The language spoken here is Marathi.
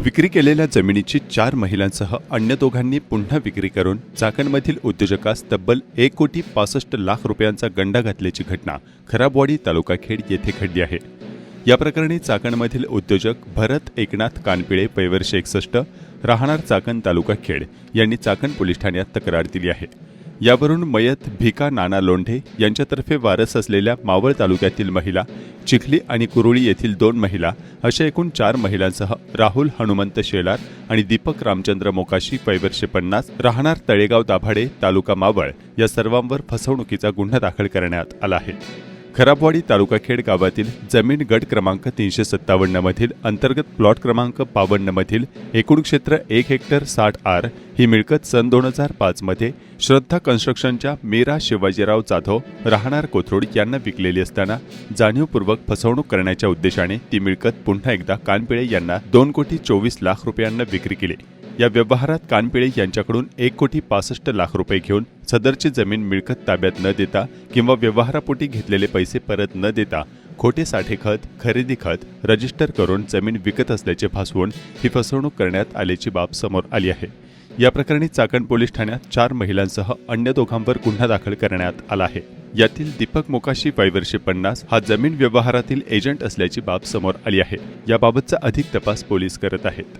विक्री केलेल्या जमिनीची 4 महिलांसह अन्य दोघांनी पुन्हा विक्री करून चाकणमधील उद्योजकास तब्बल 1,65,00,000 रुपयांचा गंडा घातल्याची घटना खराबवाडी तालुका खेड येथे घडली आहे। या प्रकरणी चाकणमधील उद्योजक भरत एकनाथ कानपिळे वयवर्ष 61 राहणार चाकण तालुका खेड यांनी चाकण पोलीस ठाण्यात तक्रार दिली आहे। यावरून मयत भिका नाना लोंढे यांच्यातर्फे वारस असलेल्या मावळ तालुक्यातील महिला, चिखली आणि कुरुळी येथील 2 महिला अशा एकूण 4 महिलांसह राहुल हनुमंत शेलार आणि दीपक रामचंद्र मोकाशी वयवर्ष 50 राहणार तळेगाव दाभाडे तालुका मावळ या सर्वांवर फसवणुकीचा गुन्हा दाखल करण्यात आला आहे। खराबवाडी तालुका खेड गावातील जमीन गट क्रमांक 357 मधील अंतर्गत प्लॉट क्रमांक 52 मधील एकूण क्षेत्र 1 हेक्टर 60 आर ही मिळकत सन 2005 मध्ये श्रद्धा कन्स्ट्रक्शनच्या मीरा शिवाजीराव जाधव राहणार कोथरूड यांना विकलेली असताना जाणीवपूर्वक फसवणूक करण्याच्या उद्देशाने ती मिळकत पुन्हा एकदा कानपिळे यांना 2,24,00,000 रुपयांना विक्री केली। या व्यवहारात कानपिळे यांच्याकडून 1,65,00,000 रुपये घेऊन सदरची जमीन मिळकत ताब्यात न देता किंवा व्यवहारापोटी घेतलेले पैसे परत न देता खोटे साठे खत, खरेदी खत रजिस्टर करून जमीन विकत असल्याचे भासवून ही फसवणूक करण्यात आल्याची बाब समोर आली आहे। या प्रकरणी चाकण पोलीस ठाण्यात 4 महिलांसह अन्य दोघांवर गुन्हा दाखल करण्यात आला आहे। यातील दीपक मोकाशी वयवर्ष 50 हा जमीन व्यवहारातील एजंट असल्याची बाब समोर आली आहे। याबाबतचा अधिक तपास पोलीस करत आहेत।